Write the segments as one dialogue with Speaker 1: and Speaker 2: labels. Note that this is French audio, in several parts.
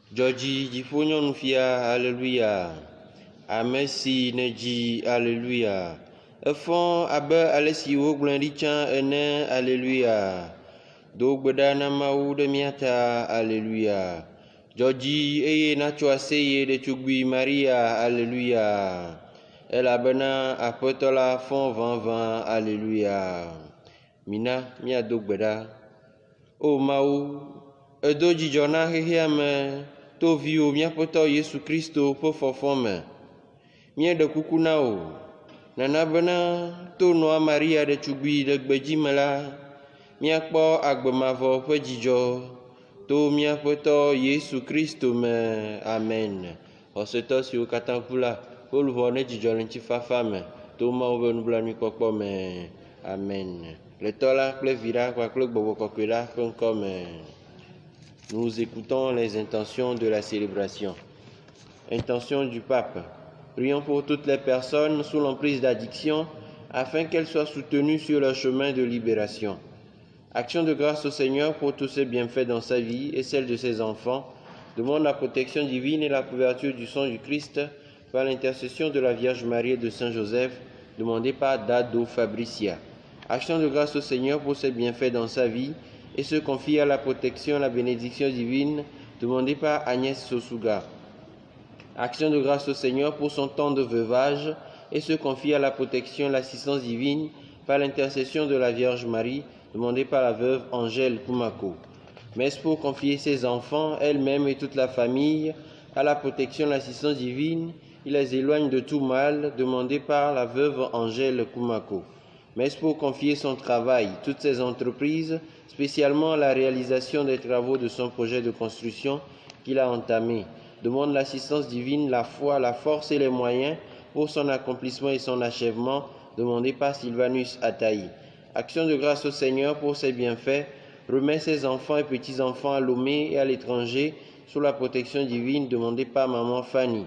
Speaker 1: Georgie Jifonyon Fia, Alléluia. Amesi Neji, Alléluia. Efon abe alesi wogblẽ ɖi tsã ene, Alléluia. Dogbeda na Mawu ɖe miata, Alléluia. Georgie eye natso aseye ɖetugbui Maria, Alléluia. Elabena Aƒetɔ la fɔ vãvã, Alléluia. Mina miado gbe ɖa. O Mawu, edo dzidzɔ na xexea me to viwò míaƒetɔ Yesu Kristo ƒe fɔfɔ me. Míeɖe kuku na wò, nana bena to nɔa Maria ɖetugbui le gbedzi me la, míakpɔ agbemavɔ ƒe dzidzɔ to míaƒetɔ Yesu Kristo me. Amen. Xɔsetɔ siwo katã ku la, wo luʋɔ ne dzidzɔ le ŋutifafa me to Mawu ƒe nublanuikpɔkpɔ me. Amen. Le Tɔ la kple Vi la kpakple Gbɔgbɔ Kɔkɔe la ƒe ŋkɔ me. Nous écoutons les intentions de la célébration. Intention du pape. Prions pour toutes les personnes sous l'emprise d'addiction afin qu'elles soient soutenues sur leur chemin de libération. Action de grâce au Seigneur pour tous ses bienfaits dans sa vie et celle de ses enfants. Demande la protection divine et la couverture du sang du Christ par l'intercession de la Vierge Marie et de Saint Joseph, demandé par Dado Fabricia. Action de grâce au Seigneur pour ses bienfaits dans sa vie et se confie à la protection, la bénédiction divine, demandée par Agnès Sosuga. Action de grâce au Seigneur pour son temps de veuvage et se confie à la protection, l'assistance divine par l'intercession de la Vierge Marie, demandée par la veuve Angèle Kumako. Messe pour confier ses enfants, elle-même et toute la famille, à la protection, l'assistance divine, il les éloigne de tout mal, demandée par la veuve Angèle Kumako. Messe pour confier son travail, toutes ses entreprises, spécialement la réalisation des travaux de son projet de construction qu'il a entamé. Demande l'assistance divine, la foi, la force et les moyens pour son accomplissement et son achèvement, demandé par Sylvanus Ataï. Action de grâce au Seigneur pour ses bienfaits, remet ses enfants et petits-enfants à Lomé et à l'étranger sous la protection divine, demandée par maman Fanny.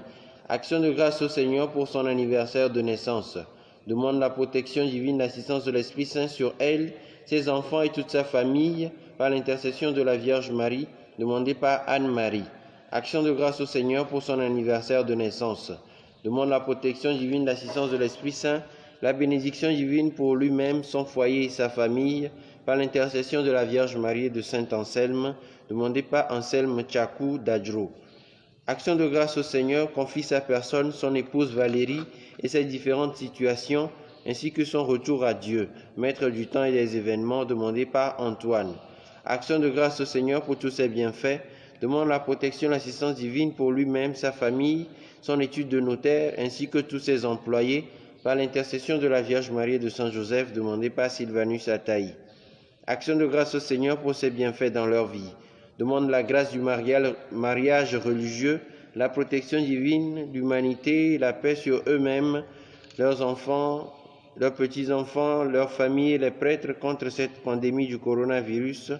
Speaker 1: Action de grâce au Seigneur pour son anniversaire de naissance. Demande la protection divine, l'assistance de l'Esprit Saint sur elle, ses enfants et toute sa famille, par l'intercession de la Vierge Marie, demandée par Anne-Marie. Action de grâce au Seigneur pour son anniversaire de naissance. Demande la protection divine, l'assistance de l'Esprit Saint, la bénédiction divine pour lui-même, son foyer et sa famille, par l'intercession de la Vierge Marie et de Saint Anselme, demandée par Anselme Tchakou d'Adjro. Action de grâce au Seigneur, confie sa personne, son épouse Valérie et ses différentes situations, ainsi que son retour à Dieu, maître du temps et des événements, demandé par Antoine. Action de grâce au Seigneur pour tous ses bienfaits, demande la protection, l'assistance divine pour lui-même, sa famille, son étude de notaire, ainsi que tous ses employés, par l'intercession de la Vierge Marie et de Saint Joseph, demandé par Sylvanus Ataï. Action de grâce au Seigneur pour ses bienfaits dans leur vie. Demande la grâce du mariage religieux, la protection divine, l'humanité, la paix sur eux-mêmes, leurs enfants, leurs petits-enfants, leurs familles et les prêtres contre cette pandémie du coronavirus,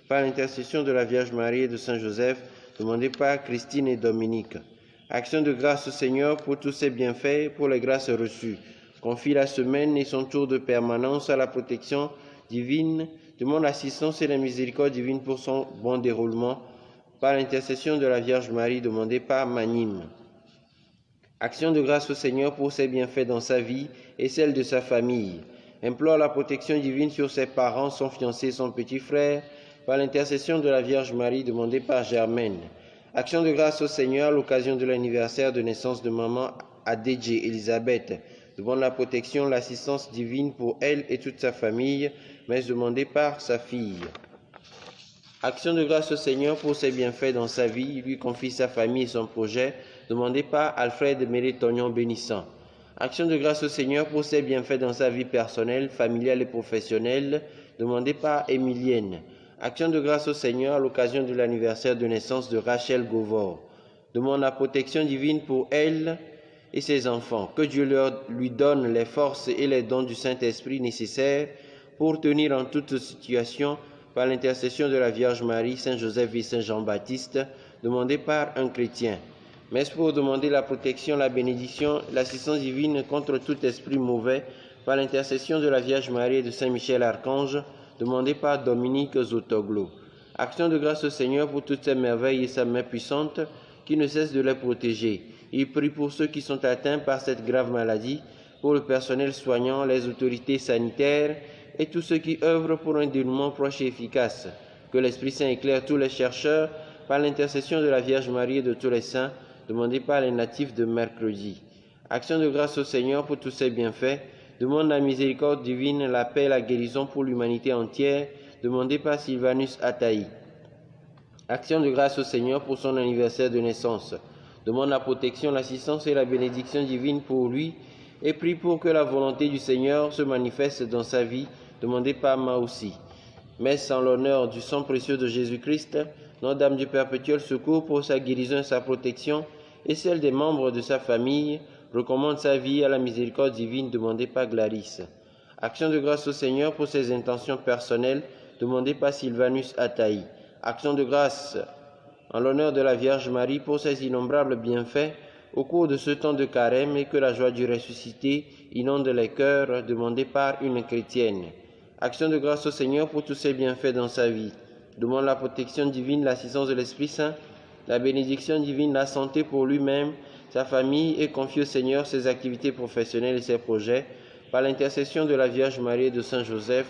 Speaker 1: par l'intercession de la Vierge Marie et de Saint Joseph, demandé par Christine et Dominique. Action de grâce au Seigneur pour tous ses bienfaits, pour les grâces reçues. Confie la semaine et son tour de permanence à la protection divine, demande l'assistance et la miséricorde divine pour son bon déroulement, par l'intercession de la Vierge Marie, demandée par Manim. Action de grâce au Seigneur pour ses bienfaits dans sa vie et celle de sa famille. Implore la protection divine sur ses parents, son fiancé, son petit frère, par l'intercession de la Vierge Marie, demandée par Germaine. Action de grâce au Seigneur à l'occasion de l'anniversaire de naissance de maman Adédje Elisabeth. Demande la protection, l'assistance divine pour elle et toute sa famille, mais demandée par sa fille. Action de grâce au Seigneur pour ses bienfaits dans sa vie, il lui confie sa famille et son projet, demandé par Alfred Mélétognon Bénissant. Action de grâce au Seigneur pour ses bienfaits dans sa vie personnelle, familiale et professionnelle, demandé par Émilienne. Action de grâce au Seigneur à l'occasion de l'anniversaire de naissance de Rachel Gauvor. Demande la protection divine pour elle et ses enfants. Que Dieu lui donne les forces et les dons du Saint-Esprit nécessaires pour tenir en toute situation par l'intercession de la Vierge Marie, Saint Joseph et Saint Jean-Baptiste, demandé par un chrétien. Mais pour demander la protection, la bénédiction, l'assistance divine contre tout esprit mauvais par l'intercession de la Vierge Marie et de Saint Michel Archange, demandé par Dominique Zotoglo. Action de grâce au Seigneur pour toutes ses merveilles et sa main puissante qui ne cesse de les protéger. Il prie pour ceux qui sont atteints par cette grave maladie, pour le personnel soignant, les autorités sanitaires et tous ceux qui œuvrent pour un dénouement proche et efficace. Que l'Esprit Saint éclaire tous les chercheurs par l'intercession de la Vierge Marie et de tous les saints, demandés par les natifs de mercredi. Action de grâce au Seigneur pour tous ses bienfaits. Demande la miséricorde divine, la paix et la guérison pour l'humanité entière, demandée par Sylvanus Ataï. Action de grâce au Seigneur pour son anniversaire de naissance. Demande la protection, l'assistance et la bénédiction divine pour lui et prie pour que la volonté du Seigneur se manifeste dans sa vie, demandée par Maoussi. Messe en l'honneur du sang précieux de Jésus-Christ, Notre-Dame du Perpétuel Secours pour sa guérison et sa protection, et celle des membres de sa famille, recommande sa vie à la miséricorde divine demandée par Clarisse. Action de grâce au Seigneur pour ses intentions personnelles, demandée par Sylvanus Ataï. Action de grâce en l'honneur de la Vierge Marie pour ses innombrables bienfaits au cours de ce temps de carême et que la joie du ressuscité inonde les cœurs, demandée par une chrétienne. Action de grâce au Seigneur pour tous ses bienfaits dans sa vie. Demande la protection divine, l'assistance de l'Esprit Saint, la bénédiction divine, la santé pour lui-même, sa famille et confie au Seigneur ses activités professionnelles et ses projets par l'intercession de la Vierge Marie et de Saint Joseph,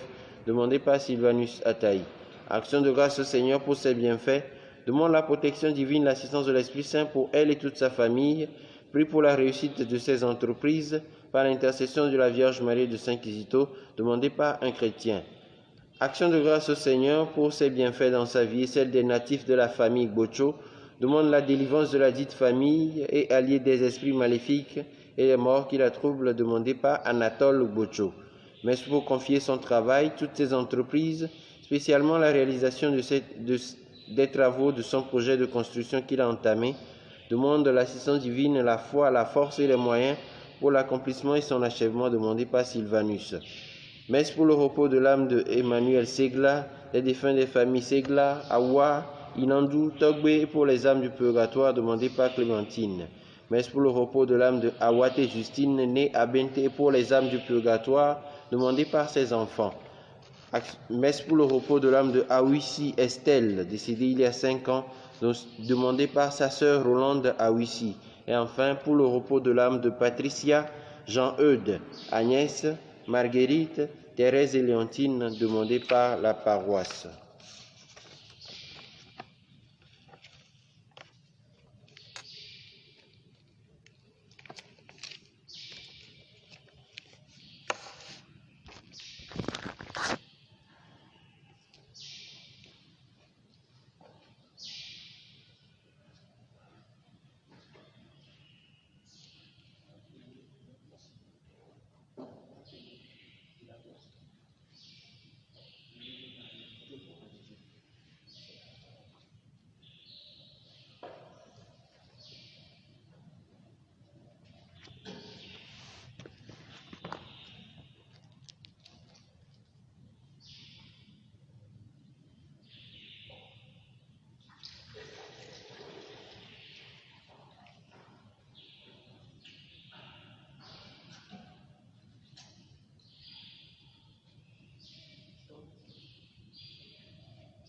Speaker 1: demandé par Sylvanus Ataï. Action de grâce au Seigneur pour ses bienfaits. Demande la protection divine, l'assistance de l'Esprit Saint pour elle et toute sa famille. Prie pour la réussite de ses entreprises par l'intercession de la Vierge Marie et de Saint Kizito, demandé par un chrétien. Action de grâce au Seigneur pour ses bienfaits dans sa vie et celle des natifs de la famille Gbocho. Demande la délivrance de la dite famille et alliée des esprits maléfiques et des morts qui la troublent, demandé par Anatole Gbocho. Mais pour confier son travail, toutes ses entreprises, spécialement la réalisation des travaux de son projet de construction qu'il a entamé, demande l'assistance divine, la foi, la force et les moyens pour l'accomplissement et son achèvement, demandé par Sylvanus. Messe pour le repos de l'âme de Emmanuel Segla, les défunts des familles Segla, Awa, Inandou, Togbe et pour les âmes du purgatoire, demandé par Clémentine. Messe pour le repos de l'âme de Awate Justine, née à Bente, et pour les âmes du purgatoire, demandé par ses enfants. Messe pour le repos de l'âme de Awissi Estelle, décédée il y a 5 ans, demandée par sa sœur Rolande Awissi. Et enfin, pour le repos de l'âme de Patricia, Jean-Eudes, Agnès, Marguerite, Thérèse et Léontine, demandée par la paroisse.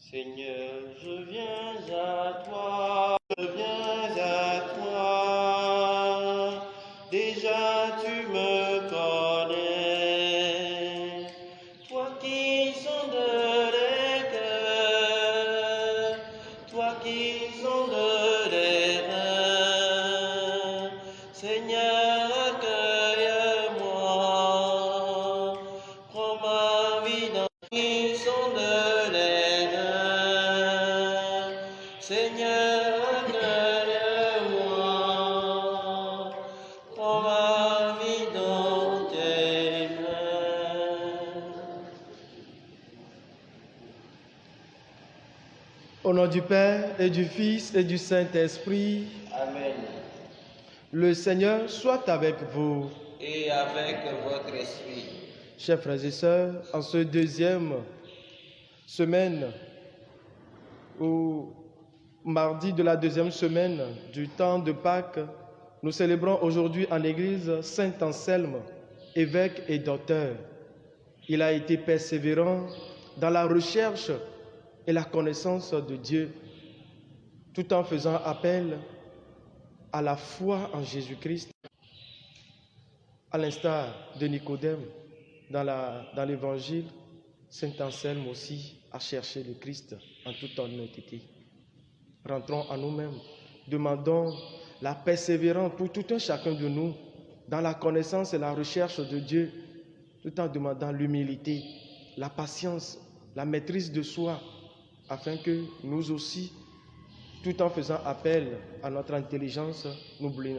Speaker 1: Seigneur, je viens à toi, déjà tu me connais, toi qui sondes les cœurs, toi qui sondes les reins, Seigneur, accueille-moi, prends ma vie dans qui sonde les reins, Seigneur, accueille-moi, prends ma vie dans tes mains.
Speaker 2: Au nom du Père et du Fils et du Saint-Esprit,
Speaker 1: Amen.
Speaker 2: le Seigneur soit avec vous.
Speaker 1: Et avec votre esprit.
Speaker 2: Chers frères et sœurs, en ce deuxième semaine, au mardi de la deuxième semaine du temps de Pâques, nous célébrons aujourd'hui en l'église Saint Anselme, évêque et docteur. Il a été persévérant dans la recherche et la connaissance de Dieu, tout en faisant appel à la foi en Jésus-Christ, à l'instar de Nicodème dans l'Évangile. Saint Anselme aussi a cherché le Christ en toute honnêteté. Rentrons en nous-mêmes, demandons la persévérance pour tout un chacun de nous dans la connaissance et la recherche de Dieu, tout en demandant l'humilité, la patience, la maîtrise de soi, afin que nous aussi, tout en faisant appel à notre intelligence,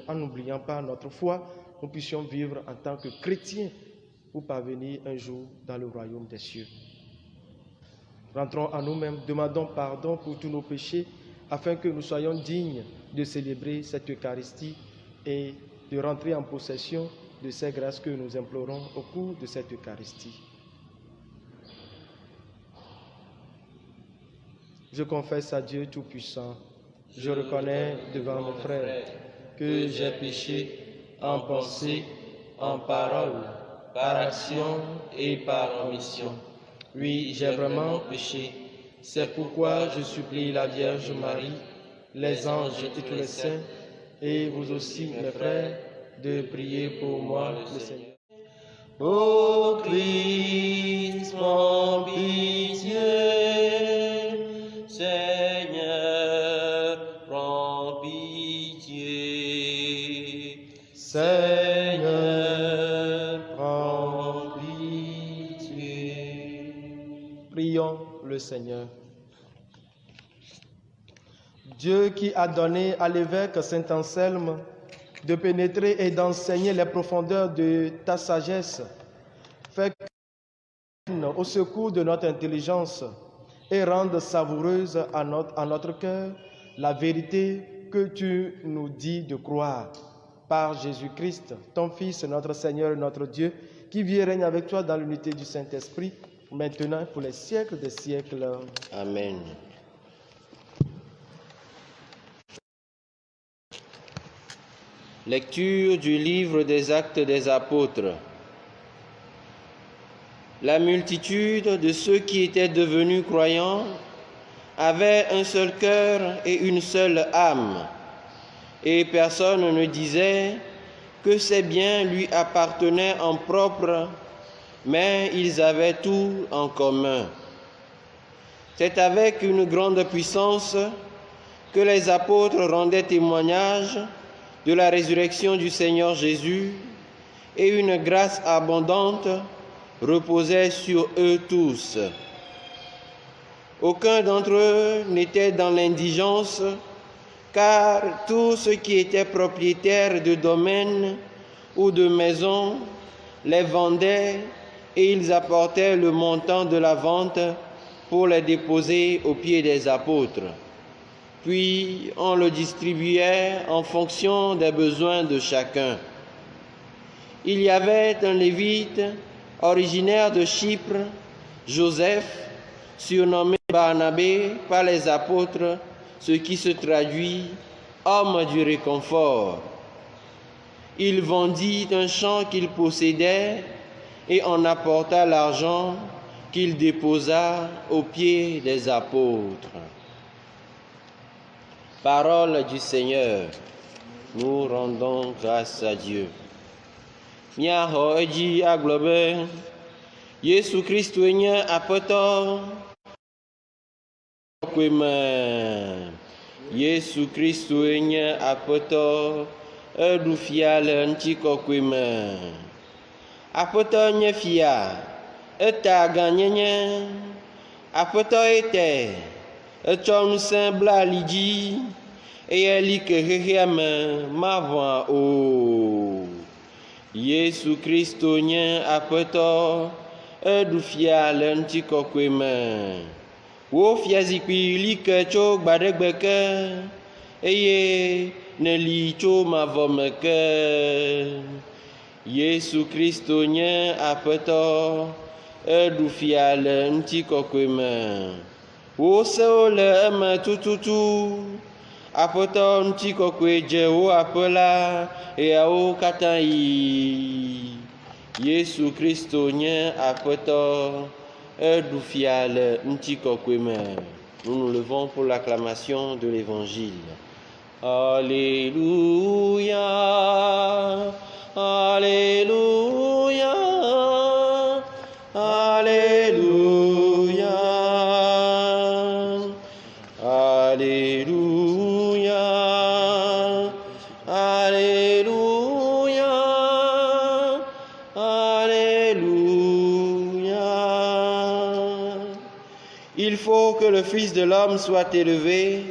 Speaker 2: en n'oubliant pas notre foi, nous puissions vivre en tant que chrétiens pour parvenir un jour dans le royaume des cieux. Rentrons en nous-mêmes, demandons pardon pour tous nos péchés, afin que nous soyons dignes de célébrer cette Eucharistie et de rentrer en possession de ces grâces que nous implorons au cours de cette Eucharistie. Je confesse à Dieu Tout-Puissant, je reconnais devant mes frères que j'ai péché en pensée, en parole, par action et par omission. Oui, j'ai vraiment péché. C'est pourquoi je supplie la Vierge Marie, les anges et tous les saints, et vous aussi, mes frères, de prier pour moi, le Seigneur.
Speaker 1: Ô Christ, mon pitié, Seigneur, prends pitié.
Speaker 2: Seigneur, prends pitié. Prions le Seigneur. Dieu qui a donné à l'évêque Saint Anselme de pénétrer et d'enseigner les profondeurs de ta sagesse, fais au secours de notre intelligence et rende savoureuse à notre cœur la vérité que tu nous dis de croire. Par Jésus-Christ, ton Fils, notre Seigneur et notre Dieu, qui vit et règne avec toi dans l'unité du Saint-Esprit, maintenant et pour les siècles des siècles.
Speaker 1: Amen. Lecture du livre des Actes des Apôtres. La multitude de ceux qui étaient devenus croyants avait un seul cœur et une seule âme, et personne ne disait que ses biens lui appartenaient en propre, mais ils avaient tout en commun. C'est avec une grande puissance que les apôtres rendaient témoignage de la résurrection du Seigneur Jésus, et une grâce abondante reposait sur eux tous. Aucun d'entre eux n'était dans l'indigence, car tous ceux qui étaient propriétaires de domaines ou de maisons les vendaient, et ils apportaient le montant de la vente pour les déposer aux pieds des apôtres. Puis on le distribuait en fonction des besoins de chacun. Il y avait un Lévite originaire de Chypre, Joseph, surnommé Barnabé par les apôtres, ce qui se traduit « homme du réconfort ». Il vendit un champ qu'il possédait et en apporta l'argent qu'il déposa aux pieds des apôtres. Parole du Seigneur, nous rendons grâce à Dieu. Miaho eji aglobe, Yesu Christu nye apeto, kweme. Yesu Christu nye apeto, edu fia le ntiko kweme. Apeto nye fia, eta ganyenye, apeto ete, etsɔ ŋusẽ bla ali dzi, eye li ke xexea me mavɔa o. Yesu Kristo nye aƒetɔ, eɖu fia le ŋutikɔkɔe me. Wo fiazikpui li ke tso gbe aɖe gbe ke, eye ne li tso mavɔ me ke. Yesu Kristo nye aƒetɔ, eɖu fia le ŋutikɔkɔe me. Wo sewo le eme tututu, aƒetɔ ŋutikɔkɔe dze wo aƒe la, eyawo katã yi. Yesu Kristo nye aƒetɔ, eɖu fia le ŋutikɔkɔe me. Nous nous levons pour l'acclamation de l'Évangile. Alléluia, Alléluia, Alléluia, Alléluia, Alléluia, Alléluia. Il faut que le Fils de l'homme soit élevé,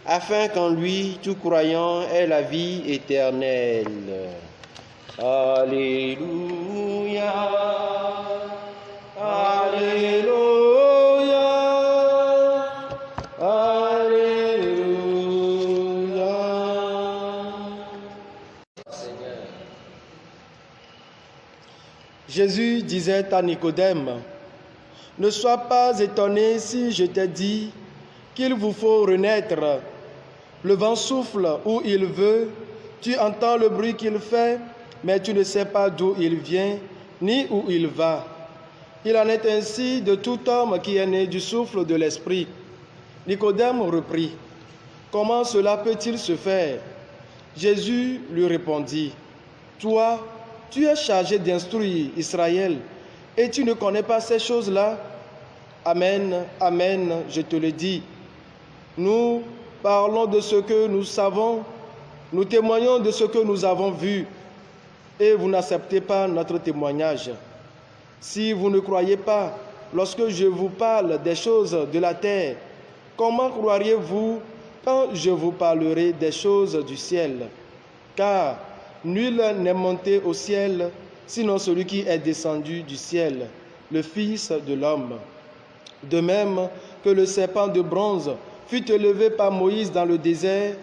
Speaker 1: afin qu'en lui, tout croyant ait la vie éternelle. Alléluia, Alléluia, Alléluia. Seigneur.
Speaker 2: Jésus disait à Nicodème, « Ne sois pas étonné si je t'ai dit qu'il vous faut renaître. Le vent souffle où il veut, tu entends le bruit qu'il fait, mais tu ne sais pas d'où il vient, ni où il va. Il en est ainsi de tout homme qui est né du souffle de l'Esprit. » Nicodème reprit, « Comment cela peut-il se faire ?» Jésus lui répondit, « Toi, tu es chargé d'instruire Israël, et tu ne connais pas ces choses-là? Amen, amen, je te le dis. Nous parlons de ce que nous savons, nous témoignons de ce que nous avons vu, et vous n'acceptez pas notre témoignage. Si vous ne croyez pas, lorsque je vous parle des choses de la terre, comment croiriez-vous quand je vous parlerai des choses du ciel? Car nul n'est monté au ciel, sinon celui qui est descendu du ciel, le Fils de l'homme. De même que le serpent de bronze fut élevé par Moïse dans le désert,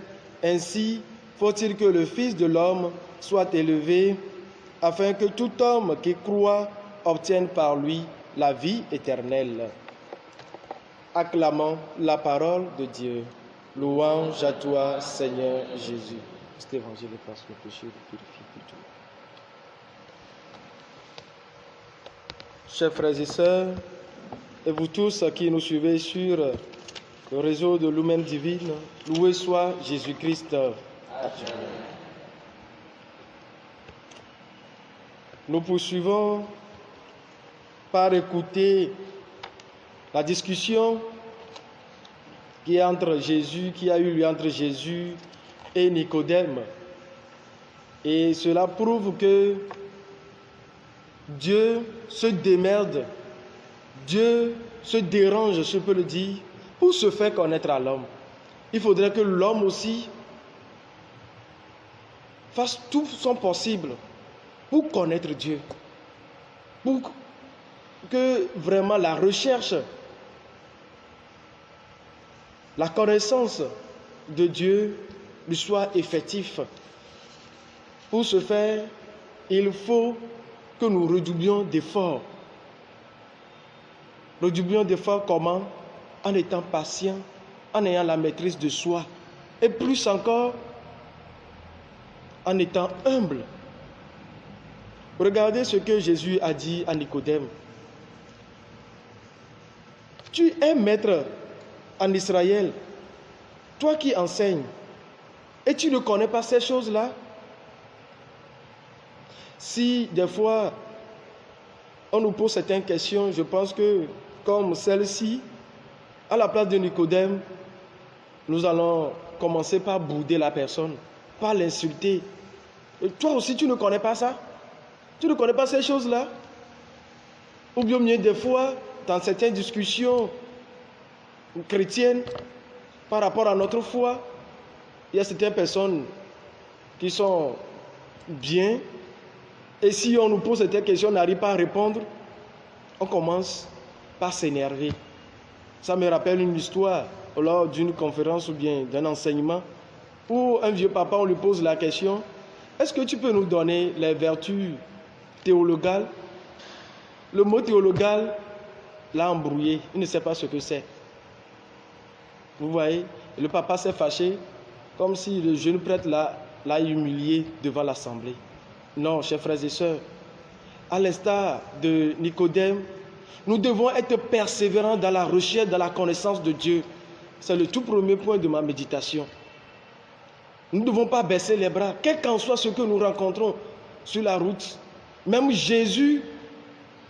Speaker 2: ainsi faut-il que le Fils de l'homme soit élevé, afin que tout homme qui croit obtienne par lui la vie éternelle. Acclamons la parole de Dieu. Louange à toi, Seigneur Jésus. Cet évangile efface nos péchés, purifie pour tout. Chers frères et sœurs, et vous tous qui nous suivez sur le réseau de Lumen Divine, loué soit Jésus-Christ. Nous poursuivons par écouter la discussion qui a eu lieu entre Jésus et Nicodème. Et cela prouve que Dieu se démerde, Dieu se dérange, je peux le dire, pour se faire connaître à l'homme. Il faudrait que l'homme aussi fasse tout son possible pour connaître Dieu, pour que vraiment la recherche, la connaissance de Dieu lui soit effective. Pour ce faire, il faut que nous redoublions d'efforts. Redoublions d'efforts comment? En étant patients, en ayant la maîtrise de soi, et plus encore, en étant humble. Regardez ce que Jésus a dit à Nicodème. Tu es maître en Israël, toi qui enseignes, et tu ne connais pas ces choses-là? Si des fois on nous pose certaines questions, je pense que comme celle-ci, à la place de Nicodème, nous allons commencer par bouder la personne, par l'insulter. Et toi aussi, tu ne connais pas ça? Tu ne connais pas ces choses-là? Ou bien mieux des fois, dans certaines discussions chrétiennes, par rapport à notre foi, il y a certaines personnes qui sont bien, et si on nous pose certaines questions, on n'arrive pas à répondre, on commence par s'énerver. Ça me rappelle une histoire lors d'une conférence ou bien d'un enseignement, où un vieux papa, on lui pose la question, est-ce que tu peux nous donner les vertus théologales? Le mot théologal l'a embrouillé, il ne sait pas ce que c'est. Vous voyez, et le papa s'est fâché, comme si le jeune prêtre l'a humilié devant l'assemblée. Non, chers frères et sœurs, à l'instar de Nicodème, nous devons être persévérants dans la recherche, dans la connaissance de Dieu. C'est le tout premier point de ma méditation. Nous ne devons pas baisser les bras, quel qu'en soit ce que nous rencontrons sur la route. Même Jésus,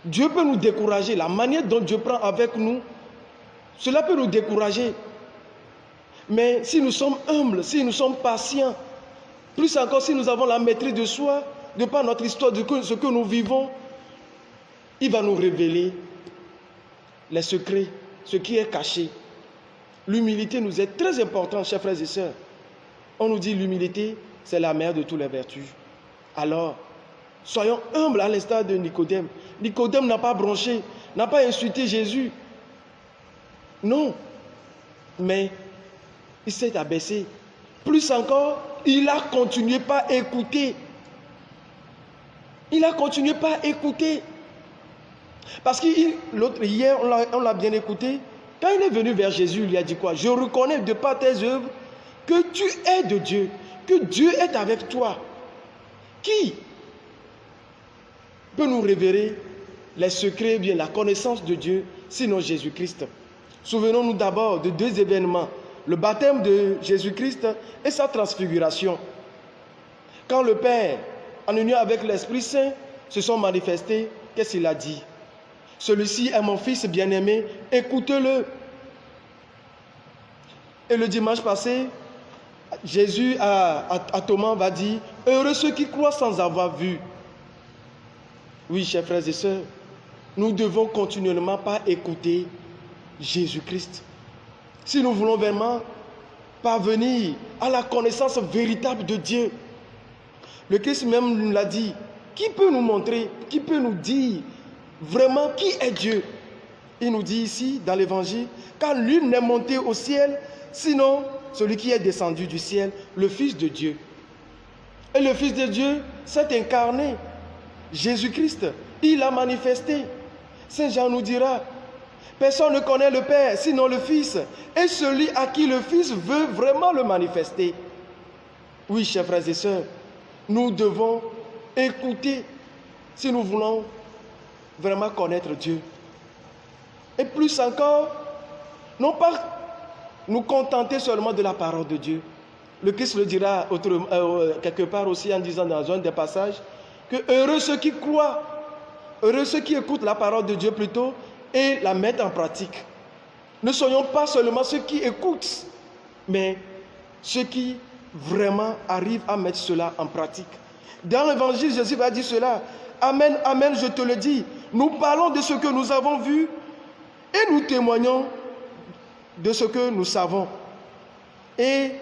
Speaker 2: Dieu peut nous décourager. La manière dont Dieu prend avec nous, cela peut nous décourager. Mais si nous sommes humbles, si nous sommes patients, plus encore si nous avons la maîtrise de soi, de par notre histoire, de ce que nous vivons, il va nous révéler les secrets, ce qui est caché. L'humilité nous est très importante, chers frères et sœurs. On nous dit l'humilité, c'est la mère de toutes les vertus. Alors, soyons humbles à l'instar de Nicodème. Nicodème n'a pas bronché, n'a pas insulté Jésus. Non. Mais il s'est abaissé. Plus encore, il a continué par écouter. Il a continué par écouter. Parce que hier, on l'a bien écouté. Quand il est venu vers Jésus, il lui a dit quoi? Je reconnais de par tes œuvres que tu es de Dieu, que Dieu est avec toi. Qui peut nous révéler les secrets, bien la connaissance de Dieu, sinon Jésus-Christ? Souvenons-nous d'abord de deux événements. Le baptême de Jésus-Christ et sa transfiguration. Quand le Père, en union avec l'Esprit Saint, se sont manifestés, qu'est-ce qu'il a dit? Celui-ci est mon fils bien-aimé, écoutez-le. Et le dimanche passé, Jésus à Thomas va dire, heureux ceux qui croient sans avoir vu. Oui, chers frères et sœurs, nous devons continuellement pas écouter Jésus-Christ. Si nous voulons vraiment parvenir à la connaissance véritable de Dieu, le Christ même nous l'a dit, qui peut nous montrer, qui peut nous dire vraiment qui est Dieu? Il nous dit ici dans l'évangile, car nul n'est monté au ciel, sinon celui qui est descendu du ciel, le Fils de Dieu. Et le Fils de Dieu s'est incarné, Jésus-Christ, il a manifesté. Saint Jean nous dira, personne ne connaît le Père, sinon le Fils, et celui à qui le Fils veut vraiment le manifester. Oui, chers frères et sœurs, nous devons écouter si nous voulons vraiment connaître Dieu. Et plus encore, non pas nous contenter seulement de la parole de Dieu. Le Christ le dira quelque part aussi en disant dans un des passages que heureux ceux qui croient, heureux ceux qui écoutent la parole de Dieu plutôt et la mettent en pratique. Ne soyons pas seulement ceux qui écoutent, mais ceux qui vraiment arrivent à mettre cela en pratique. Dans l'évangile, Jésus va dire cela. Amen, amen, je te le dis. Nous parlons de ce que nous avons vu et nous témoignons de ce que nous savons. Et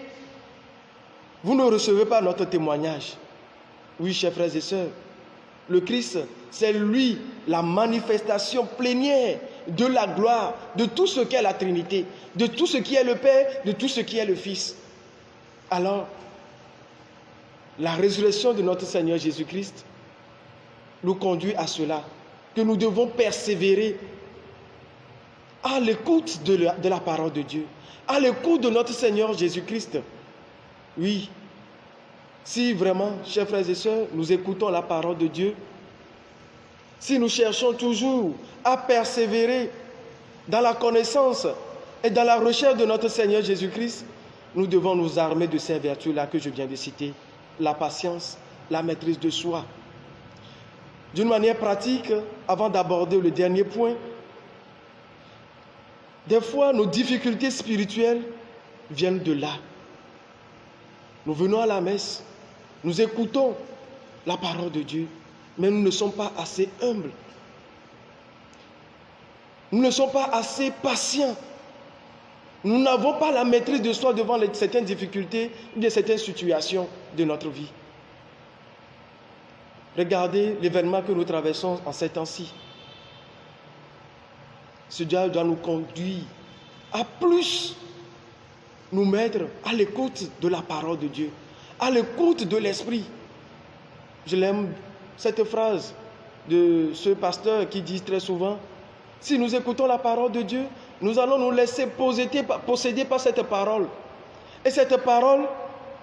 Speaker 2: vous ne recevez pas notre témoignage. Oui, chers frères et sœurs, le Christ, c'est lui la manifestation plénière de la gloire, de tout ce qu'est la Trinité, de tout ce qui est le Père, de tout ce qui est le Fils. Alors, la résurrection de notre Seigneur Jésus-Christ nous conduit à cela, que nous devons persévérer à l'écoute de la parole de Dieu, à l'écoute de notre Seigneur Jésus-Christ. Oui, si vraiment, chers frères et sœurs, nous écoutons la parole de Dieu, si nous cherchons toujours à persévérer dans la connaissance et dans la recherche de notre Seigneur Jésus-Christ, nous devons nous armer de ces vertus-là que je viens de citer, la patience, la maîtrise de soi. D'une manière pratique, avant d'aborder le dernier point, des fois nos difficultés spirituelles viennent de là. Nous venons à la messe, nous écoutons la parole de Dieu, mais nous ne sommes pas assez humbles. Nous ne sommes pas assez patients. Nous n'avons pas la maîtrise de soi devant certaines difficultés ou de certaines situations de notre vie. Regardez l'événement que nous traversons en ces temps-ci. Ce Dieu doit nous conduire à plus nous mettre à l'écoute de la parole de Dieu, à l'écoute de l'Esprit. Je l'aime, cette phrase de ce pasteur qui dit très souvent, si nous écoutons la parole de Dieu, nous allons nous laisser posséder par cette parole. Et cette parole,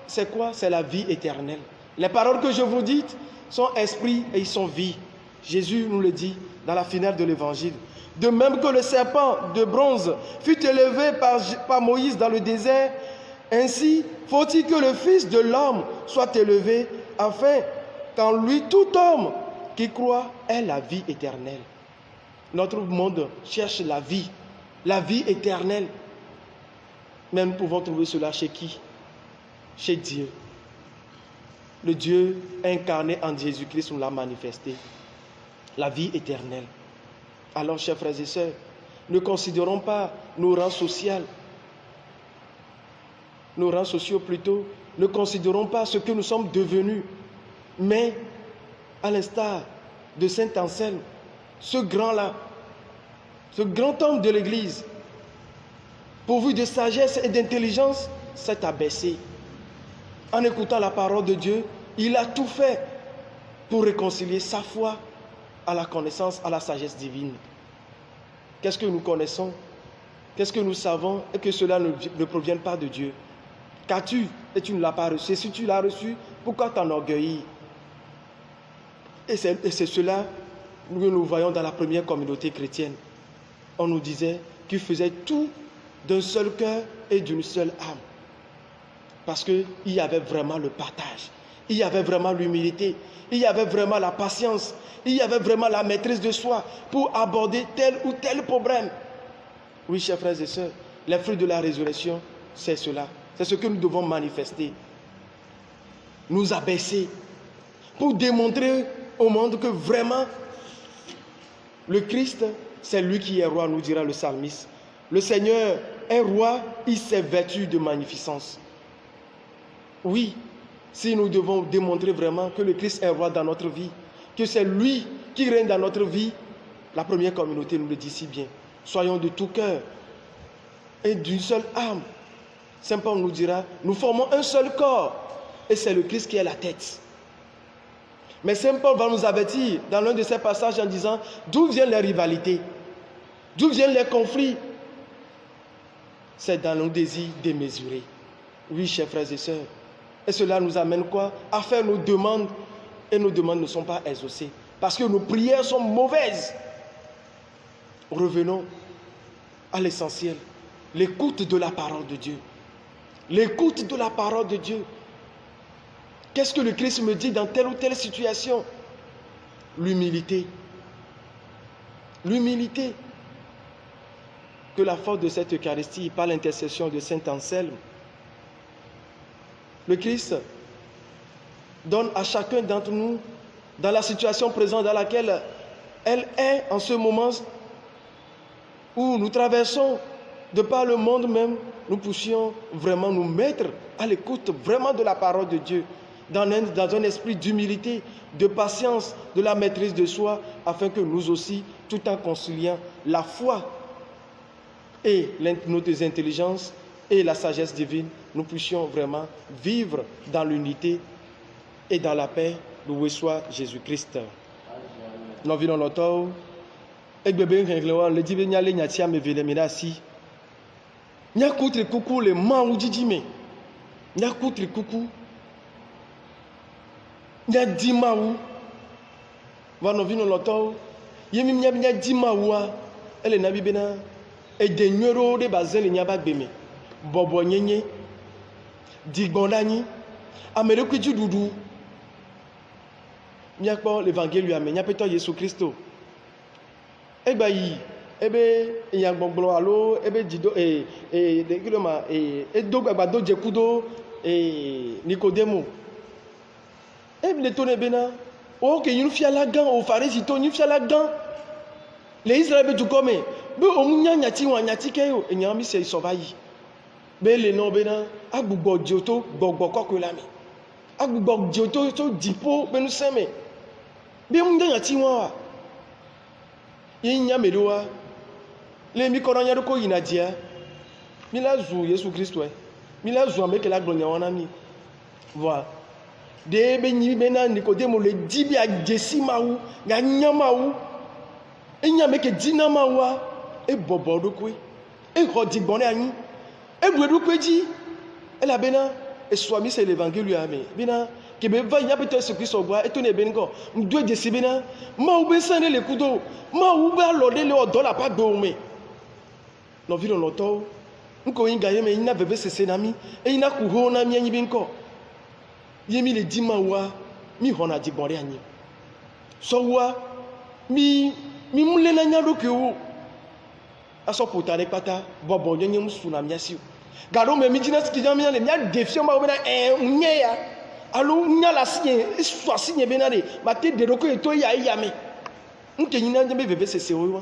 Speaker 2: c'est quoi? C'est la vie éternelle. Les paroles que je vous dis sont esprit et ils sont vie. Jésus nous le dit dans la finale de l'évangile. De même que le serpent de bronze fut élevé par Moïse dans le désert, ainsi faut-il que le Fils de l'homme soit élevé, afin qu'en lui tout homme qui croit ait la vie éternelle. Notre monde cherche la vie éternelle. Mais nous pouvons trouver cela chez qui? Chez Dieu. Le Dieu incarné en Jésus-Christ nous l'a manifesté. La vie éternelle. Alors, chers frères et sœurs, ne considérons pas nos rangs sociaux, plutôt, ne considérons pas ce que nous sommes devenus, mais à l'instar de Saint Anselme, ce grand-là, ce grand homme de l'Église, pourvu de sagesse et d'intelligence, s'est abaissé. En écoutant la parole de Dieu, il a tout fait pour réconcilier sa foi à la connaissance, à la sagesse divine. Qu'est-ce que nous connaissons? Qu'est-ce que nous savons et que cela ne provienne pas de Dieu? Qu'as-tu et tu ne l'as pas reçu? Et si tu l'as reçu, pourquoi t'enorgueillir? Et c'est cela que nous voyons dans la première communauté chrétienne. On nous disait qu'ils faisaient tout d'un seul cœur et d'une seule âme. Parce qu'il y avait vraiment le partage, il y avait vraiment l'humilité, il y avait vraiment la patience, il y avait vraiment la maîtrise de soi pour aborder tel ou tel problème. Oui, chers frères et sœurs, les fruits de la résurrection, c'est cela. C'est ce que nous devons manifester. Nous abaisser pour démontrer au monde que vraiment le Christ, c'est lui qui est roi, nous dira le psalmiste. Le Seigneur est roi, il s'est vêtu de magnificence. Oui, si nous devons démontrer vraiment que le Christ est roi dans notre vie, que c'est lui qui règne dans notre vie, la première communauté nous le dit si bien. Soyons de tout cœur et d'une seule âme. Saint Paul nous dira, nous formons un seul corps et c'est le Christ qui est la tête. Mais Saint Paul va nous avertir dans l'un de ses passages en disant, d'où viennent les rivalités? D'où viennent les conflits? C'est dans nos désirs démesurés. Oui, chers frères et sœurs. Et cela nous amène quoi? À faire nos demandes. Et nos demandes ne sont pas exaucées. Parce que nos prières sont mauvaises. Revenons à l'essentiel. L'écoute de la parole de Dieu. L'écoute de la parole de Dieu. Qu'est-ce que le Christ me dit dans telle ou telle situation? L'humilité. L'humilité. Que la force de cette Eucharistie, par l'intercession de Saint Anselme, le Christ donne à chacun d'entre nous, dans la situation présente dans laquelle elle est en ce moment où nous traversons, de par le monde même, nous puissions vraiment nous mettre à l'écoute vraiment de la parole de Dieu, dans un esprit d'humilité, de patience, de la maîtrise de soi, afin que nous aussi, tout en conciliant la foi et notre intelligence et la sagesse divine, nous puissions vraiment vivre dans l'unité et dans la paix. Loué soit Jésus-Christ. Nous vivons notre et bébé le dit bien les nyatia me vele me dasi nya kutre kuku le mawu didime nya kutre kuku nya di mawu va nous vivons notre yemi nya di mawu ele na bibena e de nyoro de bazen le nya ba gbeme bobo nyenye digbondani amere kwiju dudu nya kpo l'évangile ame nya peto Jésus Christo eba yi ebe yangbongbo alo ebe dido de kiloma do gbagba jekudo Nicodemo ebe le tone bena o ke yin fiala gan o farisi to yin fiala gan le Israël be du comme be o munya nyati wa nyati ke o enyan mi se so bayi be le no bena agbugbo joto gbogbo kokula mi agbugbo joto to dipo benu seme be munya nyati wa Inyamedoa, les microniens de Koyinadia, Milazou, Jésus Christ, Milazou, avec la gloire, voilà. Des bénis, bénin, Nicodemo, le dibia, Jessimaou, Ganyamaou, Inyameke Dinamawa, et Bobo de Koué, et Rodi Bonani, et Bouedou Kouedi, et la bénin, et soit mis c'est l'évangile, Bina, kebe va nya peut ce Christ ogwa eto ne beniko mdo de sibena ma ube sane le kudo ma ube alode le odo la pa gbe ome no vi no to nko yin gaye me ina bebe sese na mi e ina ku ho na mi anyi bi nko yemi le di ma wa mi hona di bonre anyi so wa mi mule na nya doke o aso puta le pata bobo nyenye musu na mi asi gado me mi dina ski jam mi na le mi defio ma obena unye ya alo nya la signé so signé benade ma te de doko eto ya me nke nyina nje bebe sese o wa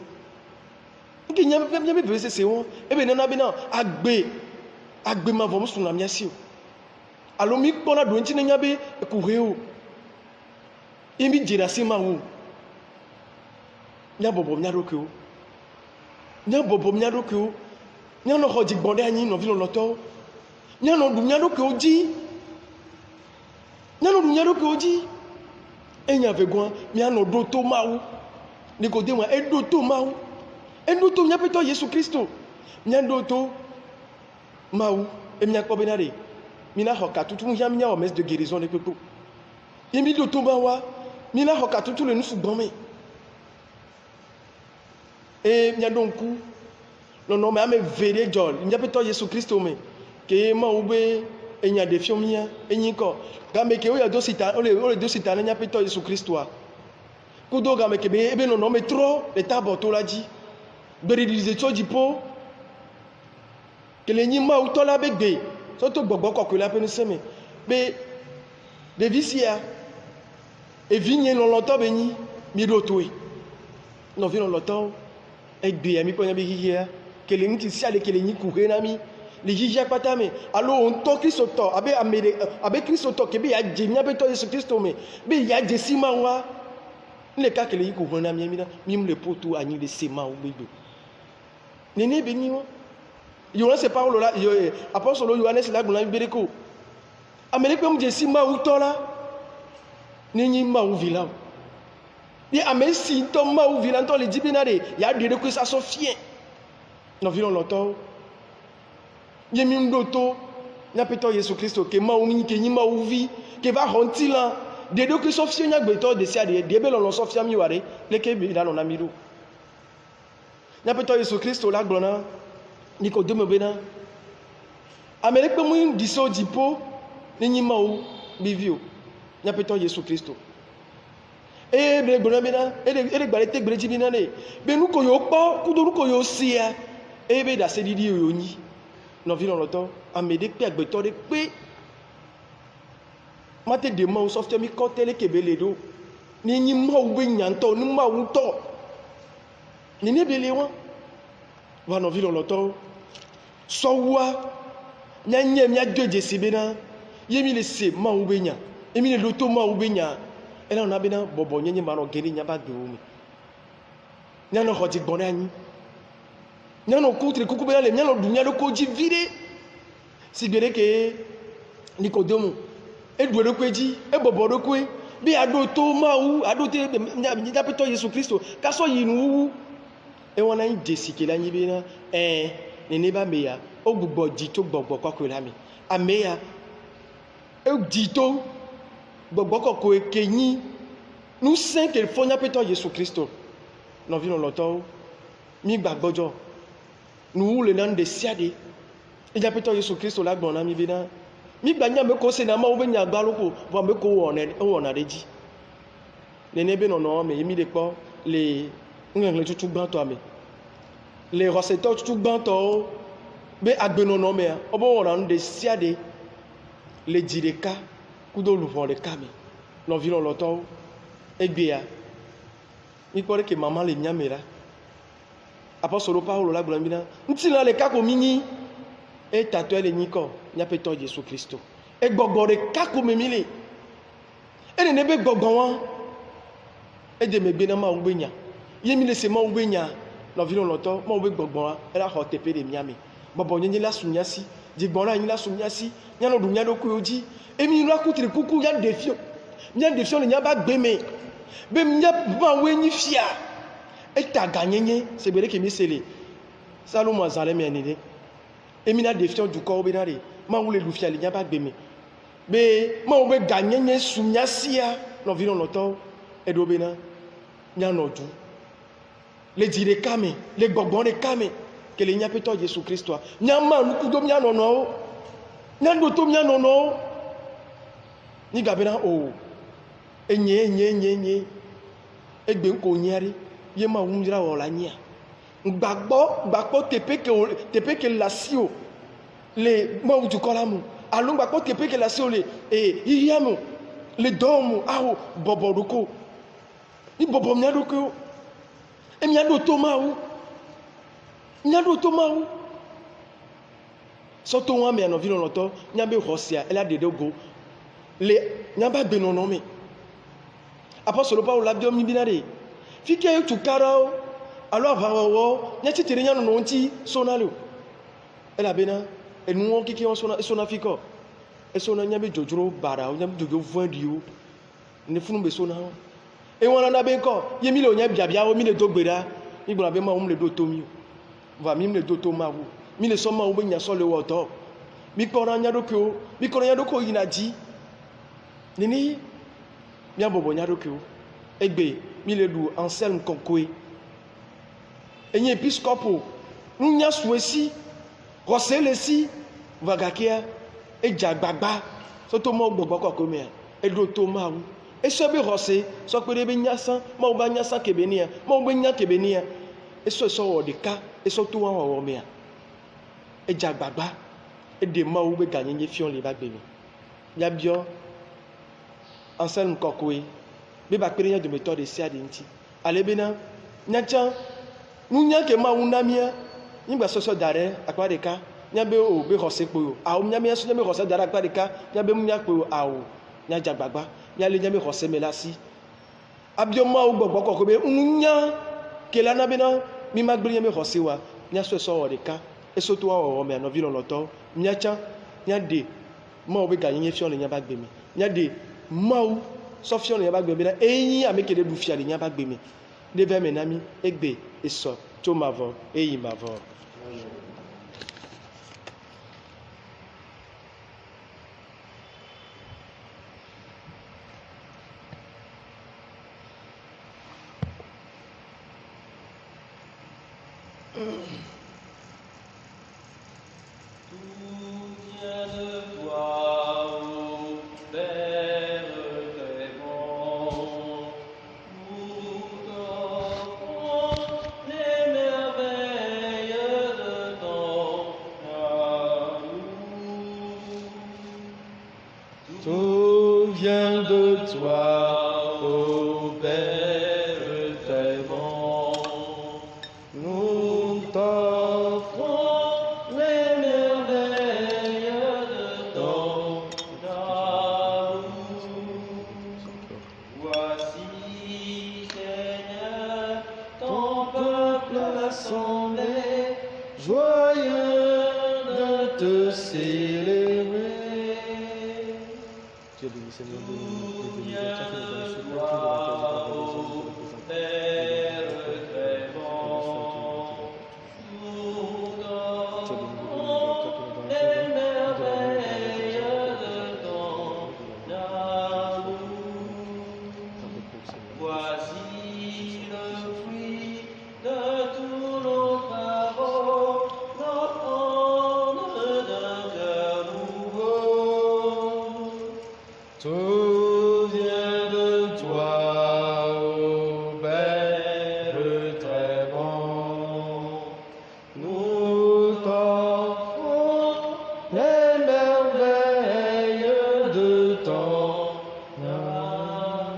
Speaker 2: nke nya bebe sese o ebe na bena agbe ma vom su na mi asi o alo mi pona do nti nya be ekuhe o imi jira si ma wo nya bobo nya doke o nya bobo nya doke o nya no hoji gbonde anyi no vilo loto nya no du nya doke o ji nya no du nya doke o ji enya vegon nya no do to mawu Nicodemus edo to mawu endo to nya peto Yesu Kristo nya do to mawu emnya ko benare mina hoka tutu nya nya o messe de guérison de pepo yemi do to bawa mina hoka tutu le nusu gbonme e nya donku non mais ame vere jol nya peto Yesu Kristo me ke ma ube enya de fiomia enyiko game ke o ya do sita o le do sita nya peto Yesu Kristo a kudo game ke be ebe non mais trop le tabo to la di beridize to di po ke le nyi ma uto la begbe so to gbogbo ko la pe ni seme be de visia e vigne non longtemps beni mi do to e non vi non longtemps egbe ami ko nya be hihia ke le nti si ale ke le nyi kure na mi le hihia pata me alo on to Kristo to abe Kristo to ke be ya jenya be to Yesu Kristo me be ya jesima wa le ka ke le yiku hona mi na mi le poto anyi le sema o bebe nene be ni wo yo se Paulo la yo apostolo Yohanes la gbona bereko ameripe mu jesima u to la ni ma u vila ni amesi to ma u vila to le dibinare ya de ko sa so fien no vilo loto yemi ndoto nya peto Yesu Kristo ke ma u mi ke nyi ma u vi ke va honti la de do que sofia nya gbeto de sia de be lo sofia mi ware leke bi da lo na miru nya peto Yesu Kristo la glona Nicodemus bena ameripe mu diso dipo ni ma u bivio nya peto Yesu Kristo e be glona bena e gbare te gbere jibina ne be nu ko yo po ku do nu ko yo sia e be da se didi yo nyi no vi lo loto amede pe agbeto de pe mate de ma o software mi ko tele kebele do ni nyi ma o be nyanto ni ma o to ni ne bele won wa no vi lo loto so wa nya nye mi ajoje sibena yemi le se ma o be nya emi le loto ma o be nya e na na be na bobo nyenye ma no geri nya ba gbe o mi nya no hoji gbon anyi nya no kutre kuku be le nya no dunya do ko ji vide sigbere ke Nicodemus edwere kweji eboboro kwe bi ado to mawu ado te nya peto Yesu Kristo kaso yinu e wona yin desike la nyi bi na nene ba meya ogbugbo di to gbogbo kokko la mi ameya e di to gbogbo kokko ekeyin nu saint que fo nya peto Yesu Kristo no vi no loto mi gbagbojo nu le nan de siade e nya peto Yesu Kristo la gbon na mi bi na mi gba nya me ko se na ma wo be nya gba loko bo me ko wona reji nene be no me mi de po le ngeng le tutu gban to ame le roseto tutu gban to be agbe no me obo wona nde siade le jireka kudo lu fo le kame no vi lo to egbe ya mi pore ke mama le nya mera apostolo Paulo la gba mi na nti la le ka ko mini e tatoué le niko nya peto Yesu Kristo e gbogore kako memile e ne be gbogbon won e de megbe na ma ugbenya yemi le se ma ugbenya no vi loto ma ube gbogbon e la ho tepe de miami bobo nyenye la sunyasi jigbon la yin la sunyasi nya no du nya do ku oji emi ra ku tri kuku ya defio nya defio le nya ba gbeme be nya ba we nyi fia e ta ganyenye se bere ke mi sele Salomon zalem enide emina defio du ko benare ma wule lu fia le nya ba gbeme be ma be ganyenye sumyasia no vi no to edo be na nya no du le dire kame le gbogbon de kame que le nya peto Jésus Christ nya ma lu do nya no no nya do to nya no no ni gabe na o enye egbe nko nyari ye ma wunjira wo la nya gbagbo tepe ke lasio le mo du kolamu alo gbagbo tepe ke lasio le yiyamu le domu awo boboruko ni bobo miaruko e miado to mawu soto wa me no vi no to nyabe hosia ela dedogo le nyaba gbe no no me apostole Paul la bio mi binare fike tu karo alo avawo nya chitere nya no nti sonalo ela bena enu kiki on sona fiko e sona nyabe jojoro bara nyabe jojo vodio ni funu be sona e wona na be ko ye mi le onya biabia o mi le dogbera igbo be ma o mi le do to mi va mi le do to ma wo mi le so ma o be nya so le wo to mi ko na nya doko yina ji nini mi abobo nya doko egbe mi le du Anselme Konkoe enye episcopo nya suesi rosele si vagakia ejagbagba so to mo gbogbo ko mi e do to ma wo e so be rose so pe be nyasan mo ba nyasan kebenia mo be nya kebenia e so wo de ka e so to wa wo mi ejagbagba e de ma wo be ganyenye fion le ba gbe mi ya bio Anselme Konkoe be ba pe nya de méthode si ade nti ale be na nya chan nunya ke ma unamia nígbà soso dare akwa de ka nya be o be rose pe o a o nya me so nya me rose dare akwa de ka nya be mu nya pe o a o nya jagbagba nya le nya me rose me lasi abio ma o gbogbo ko be nya ke la na be na mi ma gbe nya me rose wa nya so o de ka e so to wa o me no vi lo to nya cha nya de ma o be ga yin fi on nya ba gbe mi nya de ma o so fi on nya ba gbe mi na eyin amekele du fi ale nya ba gbe mi de ve me na mi egbe eso to mavo e mavo. Tout vient de toi, ô Père très bon. Nous t'offrons les merveilles de ton amour. Voici, Seigneur, ton peuple assemblé, joyeux de te célébrer. Dieu bénit, Seigneur, voici le fruit de tous nos travaux, notre d'un cœur nouveau. Tout vient de toi, ô Père très bon. Nous t'offrons les merveilles de ton amour.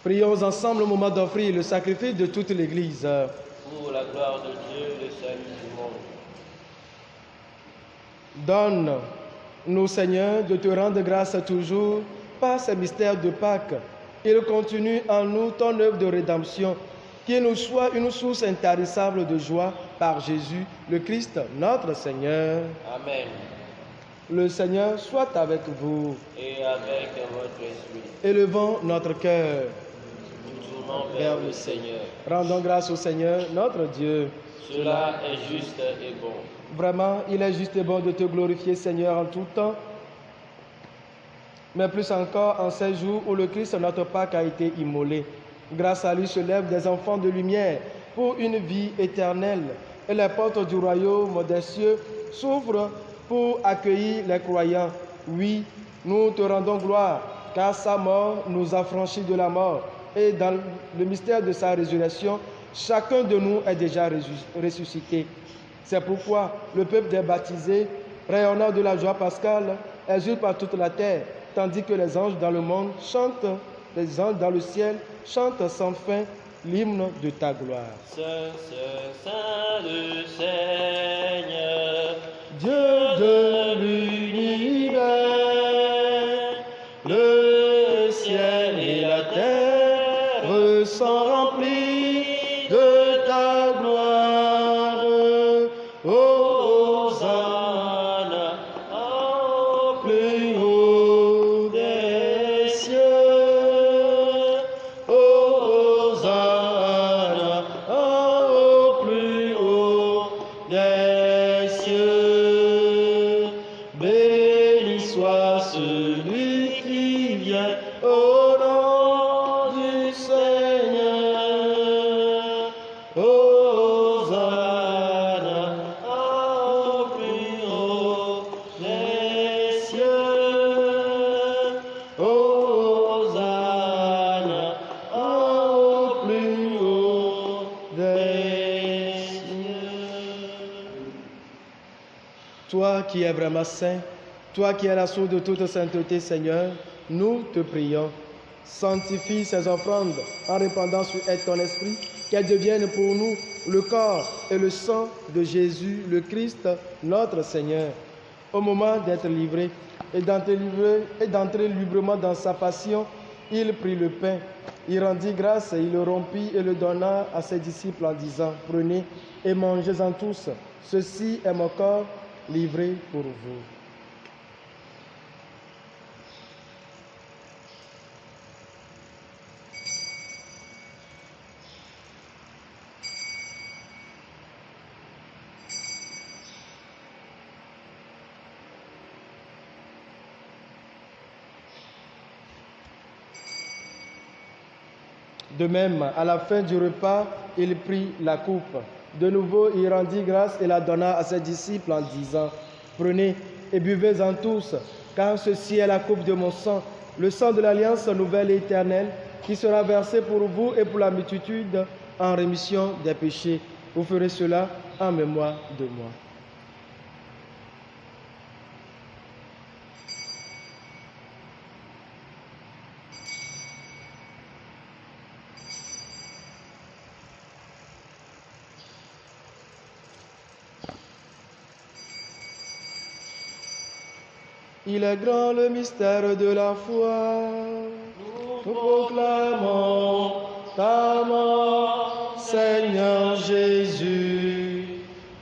Speaker 2: Prions ensemble au moment d'offrir le sacrifice de toute l'Église.
Speaker 1: Pour la gloire de Dieu, le salut du monde.
Speaker 2: Donne-nous, Seigneur, de te rendre grâce toujours par ces mystères de Pâques. Il continue en nous ton œuvre de rédemption, qu'il nous soit une source intarissable de joie par Jésus, le Christ, notre Seigneur.
Speaker 1: Amen.
Speaker 2: Le Seigneur soit avec vous.
Speaker 1: Et avec votre esprit.
Speaker 2: Élevons notre cœur
Speaker 1: Nous tournons vers le Seigneur.
Speaker 2: Rendons grâce au Seigneur, notre Dieu.
Speaker 1: Cela est juste et bon.
Speaker 2: Vraiment, il est juste et bon de te glorifier, Seigneur, en tout temps, mais plus encore en ces jours où le Christ, notre Pâque, a été immolé. Grâce à lui se lèvent des enfants de lumière pour une vie éternelle, et les portes du royaume des cieux s'ouvrent pour accueillir les croyants. Oui, nous te rendons gloire, car sa mort nous a franchis de la mort, et dans le mystère de sa résurrection, chacun de nous est déjà ressuscité. C'est pourquoi le peuple des baptisés, rayonnant de la joie pascale, exulte par toute la terre, tandis que les anges dans le monde chantent, les anges dans le ciel chantent sans fin l'hymne de ta gloire.
Speaker 1: Saint, Saint, Saint le Seigneur,
Speaker 2: Dieu de l'univers, le ciel et la terre sont remplis de ta gloire. Hosanna au plus haut des cieux. Hosanna au plus haut des cieux. Béni soit celui qui vient au nom du Seigneur. Hosanna au plus haut des cieux. Hosanna au plus haut des cieux. Toi qui es vraiment saint, toi qui es la source de toute sainteté, Seigneur, nous te prions. Sanctifie ces offrandes en répandant sur elles ton esprit, qu'elles deviennent pour nous le corps et le sang de Jésus, le Christ, notre Seigneur. Au moment d'être livré et d'entrer librement dans sa passion, il prit le pain, il rendit grâce, il le rompit et le donna à ses disciples en disant, prenez et mangez-en tous, ceci est mon corps livré pour vous. De même, à la fin du repas, il prit la coupe. De nouveau, il rendit grâce et la donna à ses disciples en disant, prenez et buvez-en tous, car ceci est la coupe de mon sang, le sang de l'alliance nouvelle et éternelle, qui sera versé pour vous et pour la multitude en rémission des péchés. Vous ferez cela en mémoire de moi. Il est grand le mystère de la foi. Nous proclamons ta mort, Seigneur Jésus.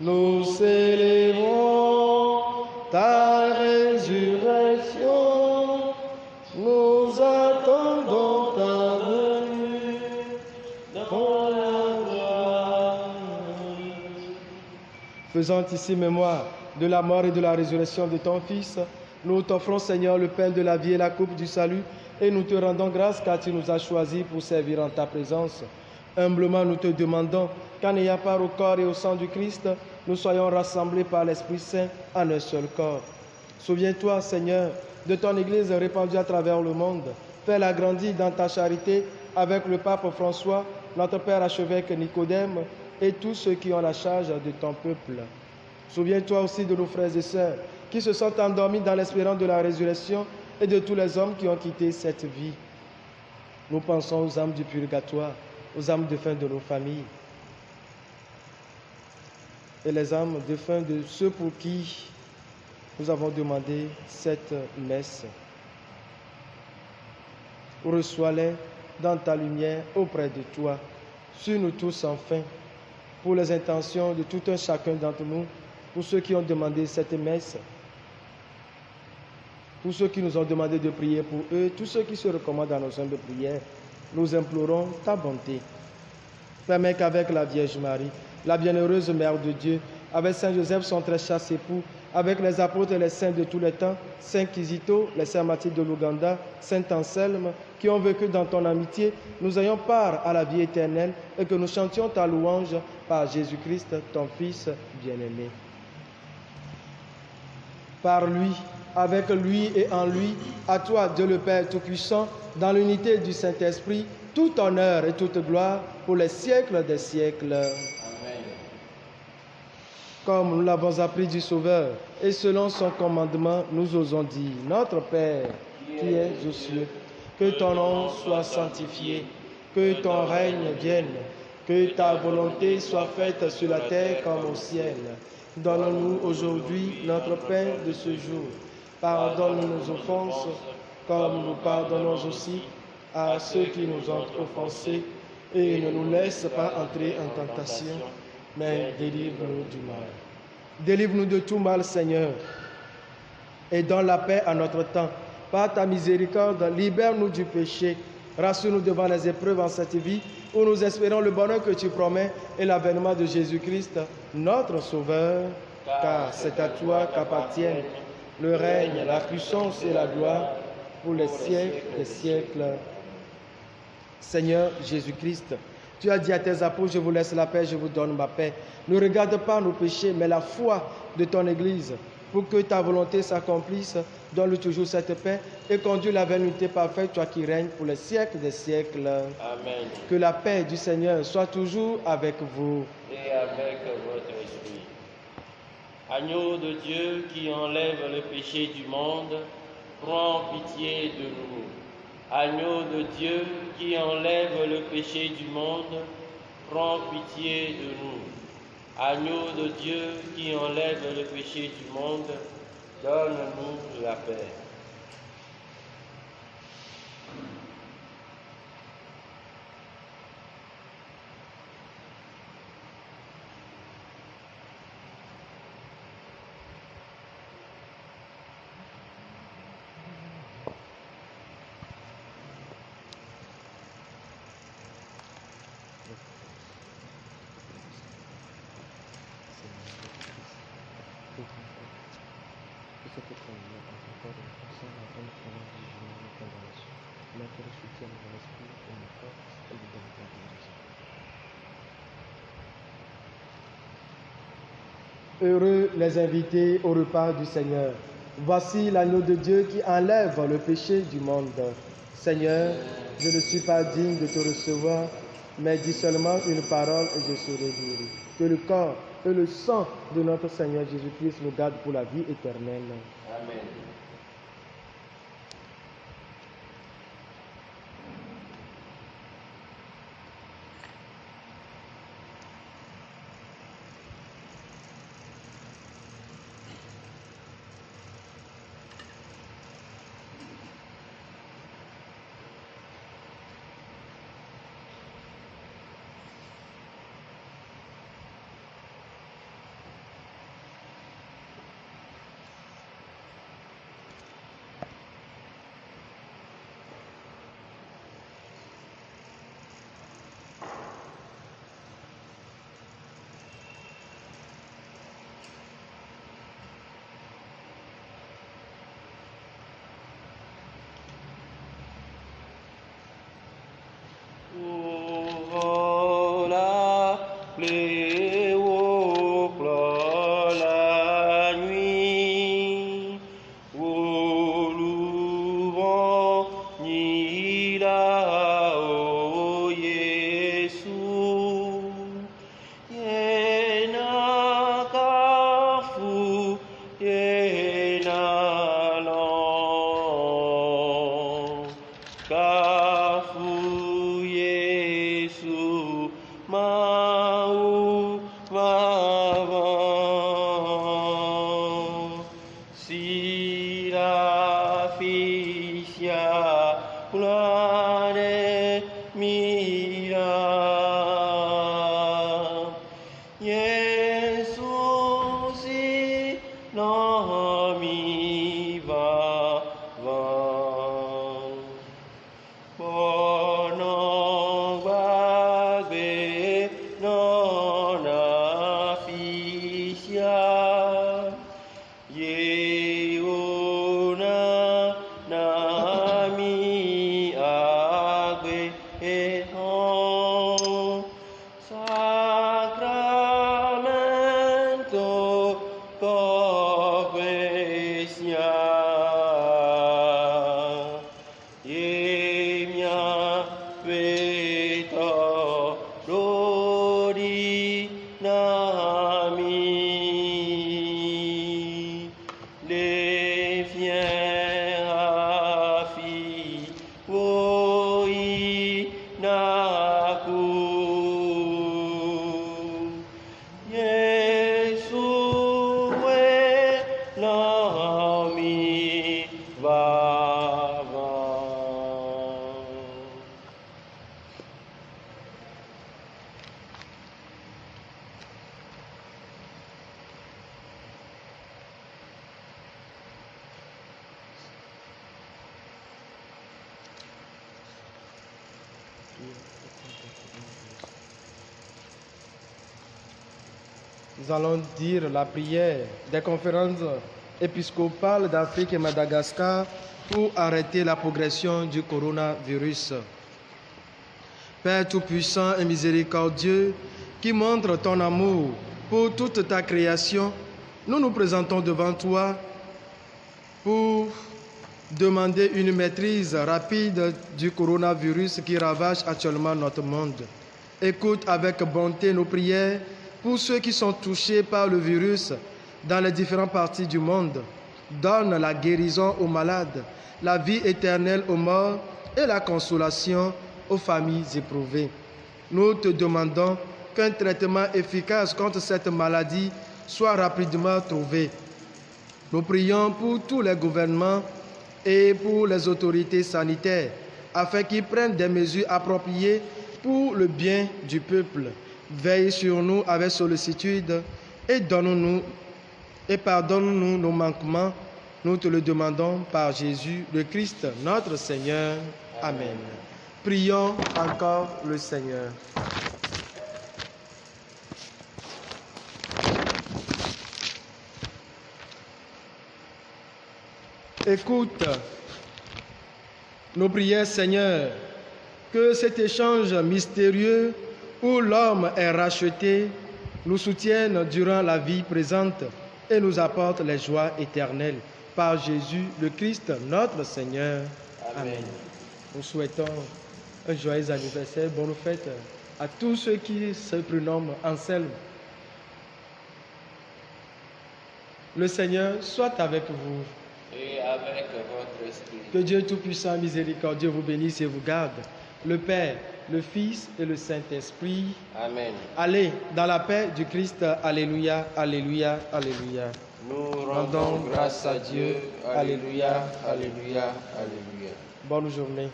Speaker 2: Nous célébrons ta résurrection. Nous attendons ta venue dans la gloire. Faisant ici mémoire de la mort et de la résurrection de ton Fils, nous t'offrons, Seigneur, le pain de la vie et la coupe du salut, et nous te rendons grâce car tu nous as choisis pour servir en ta présence. Humblement, nous te demandons qu'en ayant part au corps et au sang du Christ, nous soyons rassemblés par l'Esprit Saint en un seul corps. Souviens-toi, Seigneur, de ton Église répandue à travers le monde. Fais-la grandir dans ta charité avec le pape François, notre Père archevêque Nicodème et tous ceux qui ont la charge de ton peuple. Souviens-toi aussi de nos frères et sœurs qui se sont endormis dans l'espérance de la résurrection et de tous les hommes qui ont quitté cette vie. Nous pensons aux âmes du purgatoire, aux âmes défuntes de nos familles et les âmes défuntes de ceux pour qui nous avons demandé cette messe. Reçois-les dans ta lumière auprès de toi. Sur nous tous enfin, pour les intentions de tout un chacun d'entre nous, pour ceux qui ont demandé cette messe, pour ceux qui nous ont demandé de prier pour eux, tous ceux qui se recommandent à nos humbles prières, nous implorons ta bonté. Permets qu'avec la Vierge Marie, la bienheureuse Mère de Dieu, avec Saint Joseph, son très chaste époux, avec les apôtres et les saints de tous les temps, Saint Kizito, les saints Mathilde de l'Ouganda, Saint Anselme, qui ont vécu dans ton amitié, nous ayons part à la vie éternelle et que nous chantions ta louange par Jésus-Christ, ton Fils bien-aimé. Par lui, avec lui et en lui, à toi, Dieu le Père Tout-Puissant, dans l'unité du Saint-Esprit, tout honneur et toute gloire pour les siècles des siècles. Amen. Comme nous l'avons appris du Sauveur, et selon son commandement, nous osons dire, Notre Père, qui es aux cieux, que ton nom soit sanctifié, que ton règne vienne, que ta volonté soit faite sur la terre comme au ciel. Donne-nous aujourd'hui notre pain de ce jour. Pardonne nos offenses, comme nous pardonnons aussi à ceux qui nous ont offensés, et ne nous laisse pas entrer en tentation, mais délivre-nous du mal. Délivre-nous de tout mal, Seigneur, et donne la paix à notre temps. Par ta miséricorde, libère-nous du péché, rassure-nous devant les épreuves en cette vie, où nous espérons le bonheur que tu promets et l'avènement de Jésus-Christ, notre Sauveur, car c'est à toi qu'appartiennent le règne, la puissance et la gloire pour les siècles des siècles. Seigneur Jésus-Christ, tu as dit à tes apôtres, je vous laisse la paix, je vous donne ma paix. Ne regarde pas nos péchés, mais la foi de ton Église. Pour que ta volonté s'accomplisse, donne-lui toujours cette paix et conduis-la vers l'unité parfaite, toi qui règnes pour les siècles des siècles.
Speaker 1: Amen.
Speaker 2: Que la paix du Seigneur soit toujours avec vous.
Speaker 1: Et avec votre esprit. Agneau de Dieu qui enlève le péché du monde, prends pitié de nous. Agneau de Dieu qui enlève le péché du monde, prends pitié de nous. Agneau de Dieu qui enlève le péché du monde, donne-nous la paix.
Speaker 2: Heureux les invités au repas du Seigneur. Voici l'agneau de Dieu qui enlève le péché du monde. Seigneur, je ne suis pas digne de te recevoir, mais dis seulement une parole et je serai guéri. Que le corps et le sang de notre Seigneur Jésus-Christ nous gardent pour la vie éternelle.
Speaker 1: Amen.
Speaker 2: Nous allons dire la prière des conférences épiscopales d'Afrique et Madagascar pour arrêter la progression du coronavirus. Père Tout-Puissant et miséricordieux, qui montre ton amour pour toute ta création, nous nous présentons devant toi pour demander une maîtrise rapide du coronavirus qui ravage actuellement notre monde. Écoute avec bonté nos prières pour ceux qui sont touchés par le virus dans les différentes parties du monde. Donne la guérison aux malades, la vie éternelle aux morts et la consolation aux familles éprouvées. Nous te demandons qu'un traitement efficace contre cette maladie soit rapidement trouvé. Nous prions pour tous les gouvernements et pour les autorités sanitaires afin qu'ils prennent des mesures appropriées pour le bien du peuple. Veille sur nous avec sollicitude et pardonne-nous nos manquements. Nous te le demandons par Jésus le Christ, notre Seigneur. Amen. Prions encore le Seigneur. Écoute nos prières, Seigneur, que cet échange mystérieux où l'homme est racheté nous soutienne durant la vie présente et nous apporte les joies éternelles. Par Jésus le Christ, notre Seigneur. Amen. Nous souhaitons un joyeux anniversaire, bonne fête à tous ceux qui se prénomment Anselme. Le Seigneur soit avec vous.
Speaker 1: Et avec votre esprit.
Speaker 2: Que Dieu Tout-Puissant, miséricordieux vous bénisse et vous garde. Le Père, le Fils et le Saint-Esprit.
Speaker 1: Amen.
Speaker 2: Allez dans la paix du Christ. Alléluia, alléluia, alléluia.
Speaker 1: Nous rendons grâce à Dieu. Alléluia, alléluia, alléluia.
Speaker 2: Bonne journée.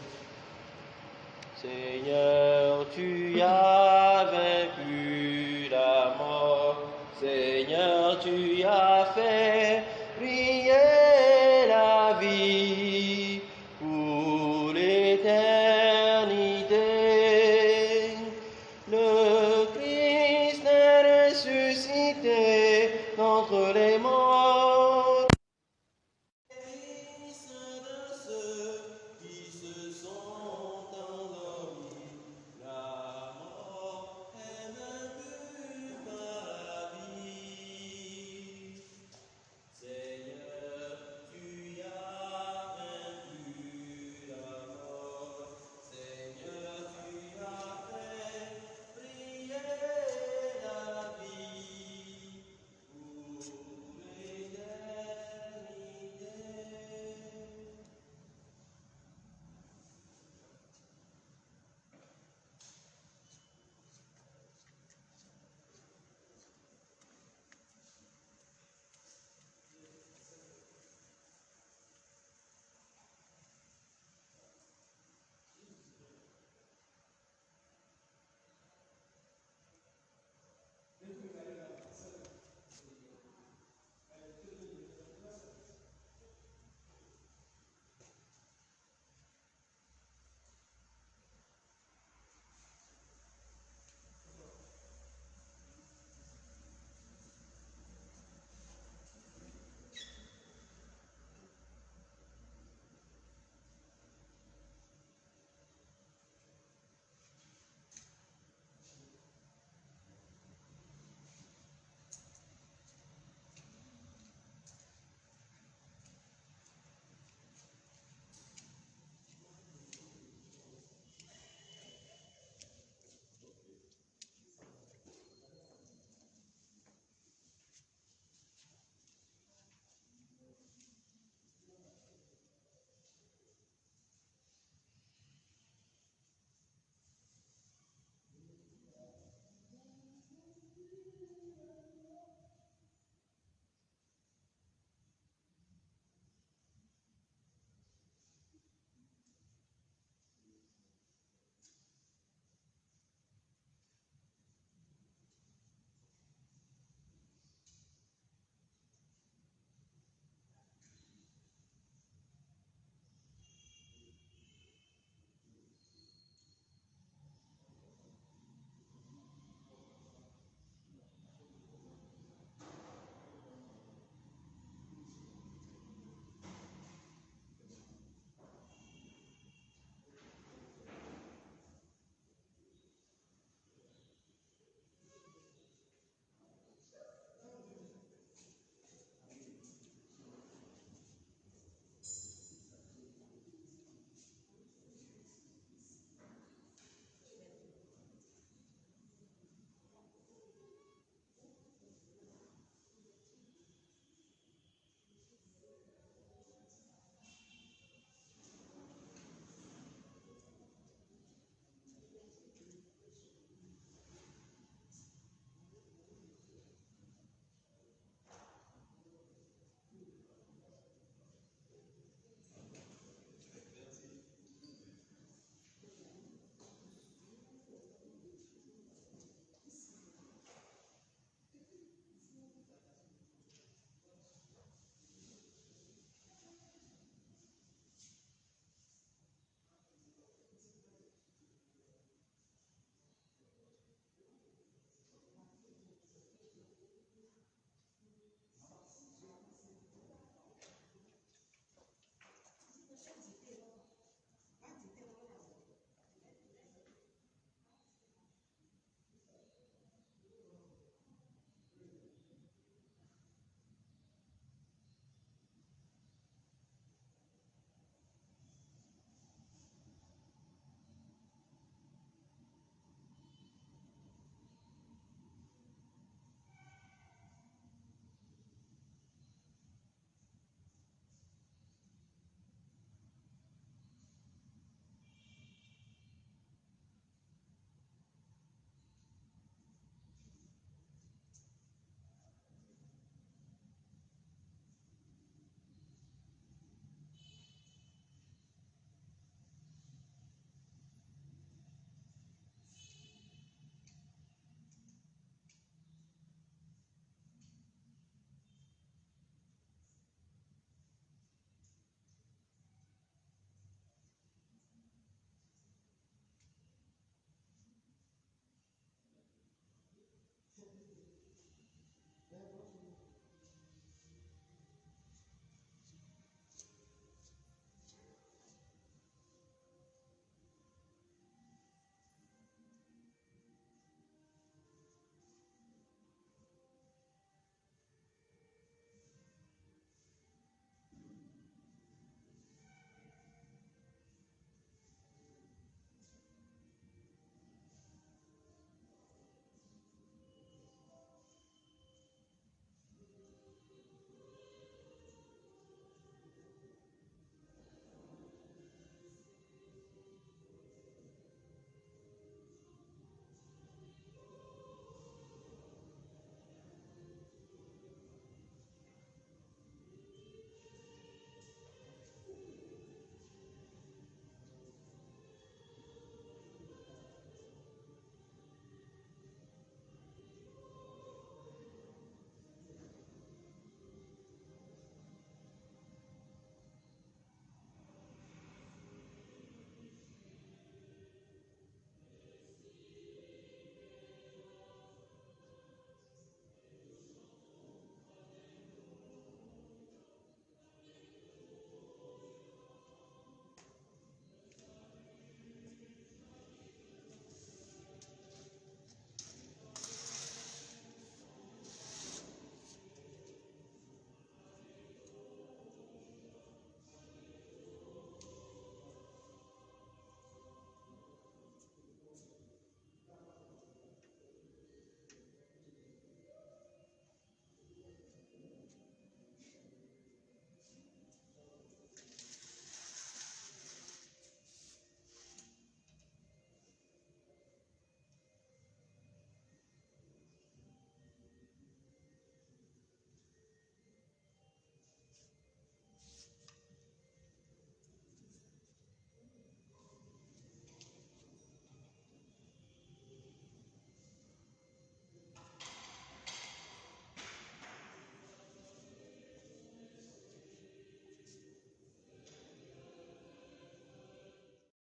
Speaker 1: Seigneur, tu as vaincu la mort. Seigneur, tu as fait briller